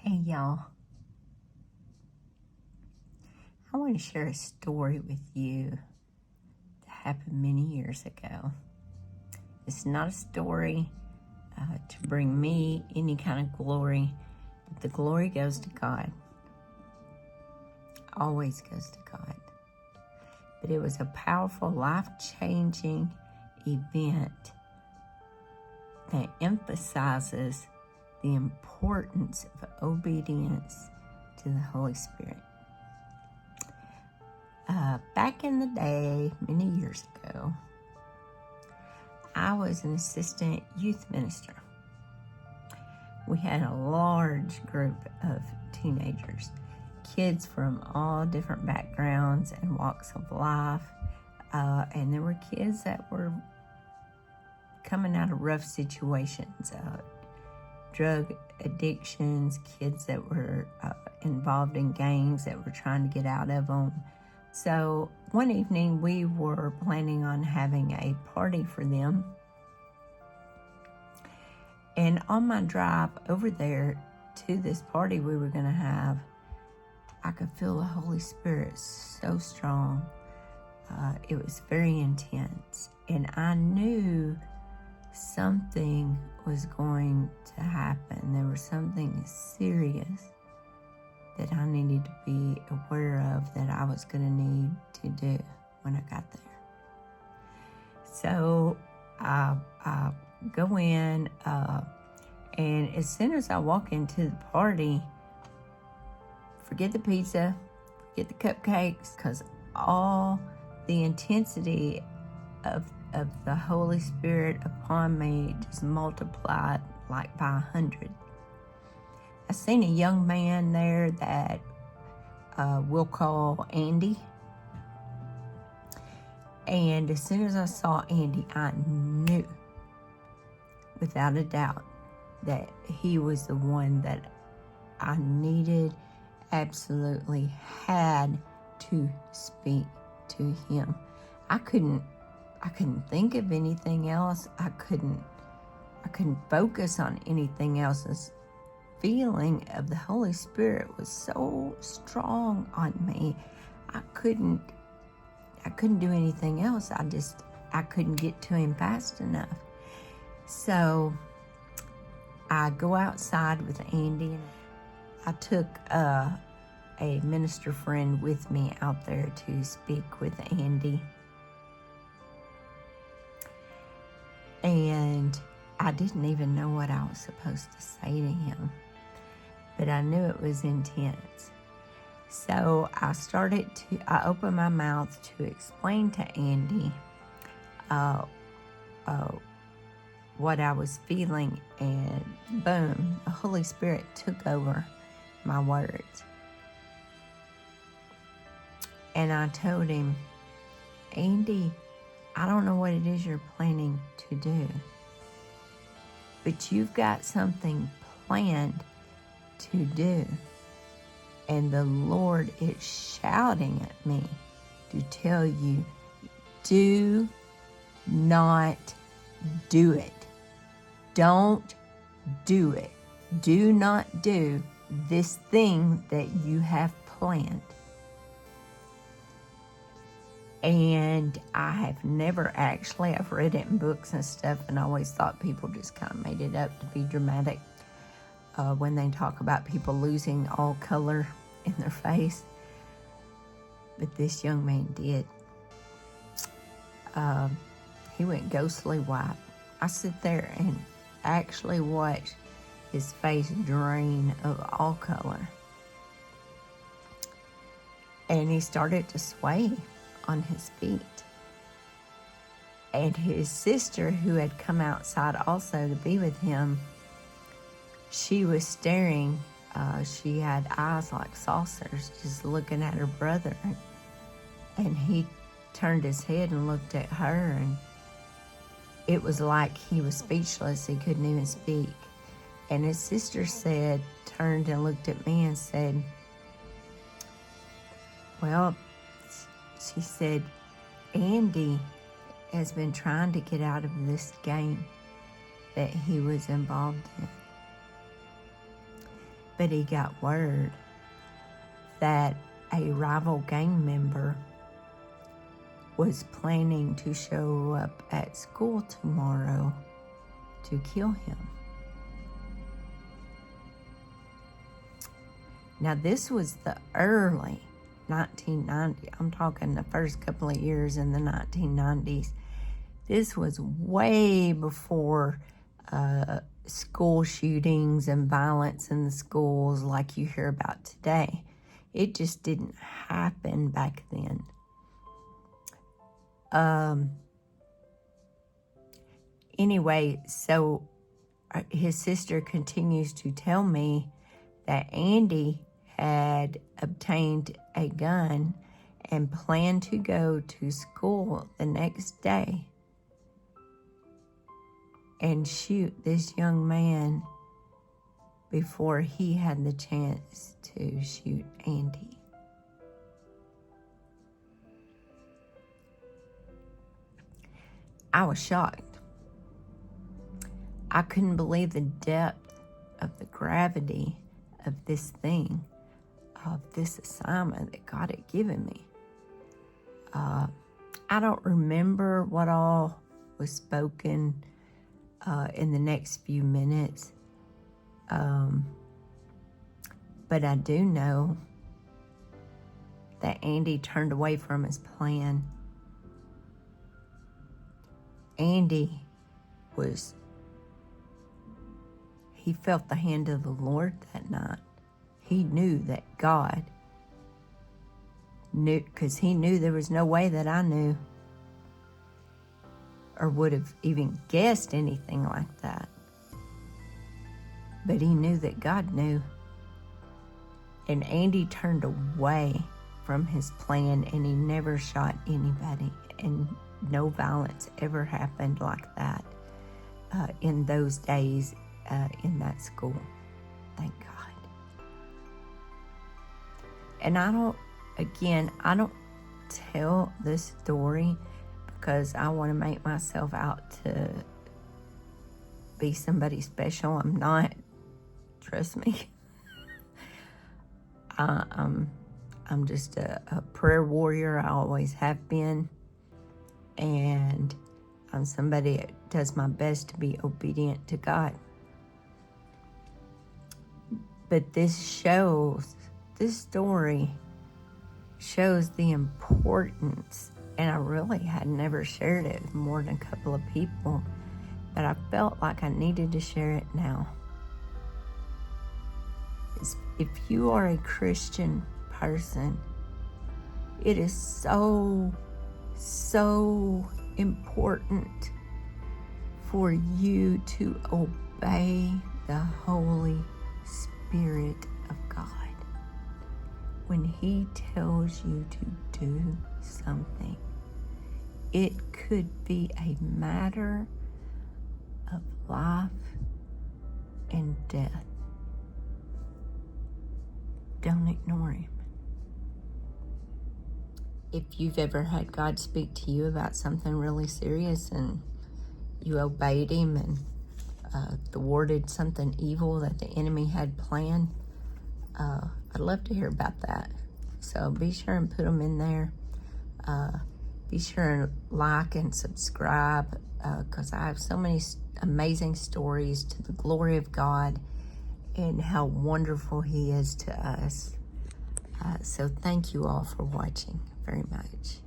Hey y'all, I want to share a story with you that happened many years ago. It's not a story to bring me any kind of glory, but the glory goes to God. Always goes to God. But it was a powerful, life-changing event that emphasizes the importance of obedience to the Holy Spirit. Back in the day, many years ago, I was an assistant youth minister. We had a large group of teenagers, kids from all different backgrounds and walks of life, and there were kids that were coming out of rough situations, drug addictions, kids that were involved in gangs that were trying to get out of them. So one evening we were planning on having a party for them. And on my drive over there to this party we were going to have, I could feel the Holy Spirit so strong. It was very intense. And I knew something was going to happen. There was something serious that I needed to be aware of, that I was going to need to do when I got there. So I go in, and as soon as I walk into the party, forget the pizza, forget the cupcakes, because all the intensity of the Holy Spirit upon me just multiplied like by 100. I seen a young man there that we'll call Andy. And as soon as I saw Andy, I knew without a doubt that he was the one that I needed, absolutely had to speak to him. I couldn't think of anything else. I couldn't focus on anything else. This feeling of the Holy Spirit was so strong on me. I couldn't do anything else. I couldn't get to him fast enough. So I go outside with Andy. I took a minister friend with me out there to speak with Andy. And I didn't even know what I was supposed to say to him, but I knew it was intense. So I opened my mouth to explain to Andy what I was feeling, and boom, the Holy Spirit took over my words. And I told him, Andy, I don't know what it is you're planning to do, but you've got something planned to do. And the Lord is shouting at me to tell you, do not do it. Don't do it. Do not do this thing that you have planned. And I've read it in books and stuff, and I always thought people just kind of made it up to be dramatic when they talk about people losing all color in their face. But this young man did. He went ghostly white. I sit there and actually watch his face drain of all color. And he started to sway on his feet. And his sister, who had come outside also to be with him, she was staring. She had eyes like saucers, just looking at her brother. And he turned his head and looked at her, and it was like he was speechless. He couldn't even speak. And his sister turned and looked at me and said, well, she said, Andy has been trying to get out of this game that he was involved in. but he got word that a rival gang member was planning to show up at school tomorrow to kill him. Now, this was the early 1990s. I'm talking the first couple of years in the 1990s. This was way before school shootings and violence in the schools like you hear about today. It just didn't happen back then. Anyway, so his sister continues to tell me that Andy had obtained a gun and planned to go to school the next day and shoot this young man before he had the chance to shoot Andy. I was shocked. I couldn't believe the depth of the gravity of this thing, of this assignment that God had given me. I don't remember what all was spoken in the next few minutes, but I do know that Andy turned away from his plan. Andy he felt the hand of the Lord that night. He knew that God knew, because he knew there was no way that I knew or would have even guessed anything like that. But he knew that God knew. And Andy turned away from his plan, and he never shot anybody. And no violence ever happened like that in those days in that school. Thank God. And I don't tell this story because I want to make myself out to be somebody special. I'm not. Trust me. I'm just a prayer warrior. I always have been. And I'm somebody that does my best to be obedient to God. But this story shows the importance, and I really had never shared it with more than a couple of people, but I felt like I needed to share it now. If you are a Christian person, it is so important for you to obey the Holy Spirit of God. When He tells you to do something, it could be a matter of life and death. Don't ignore Him. If you've ever had God speak to you about something really serious and you obeyed Him and thwarted something evil that the enemy had planned, I'd love to hear about that. So be sure and put them in there. Be sure and like and subscribe because I have so many amazing stories to the glory of God and how wonderful He is to us. So thank you all for watching very much.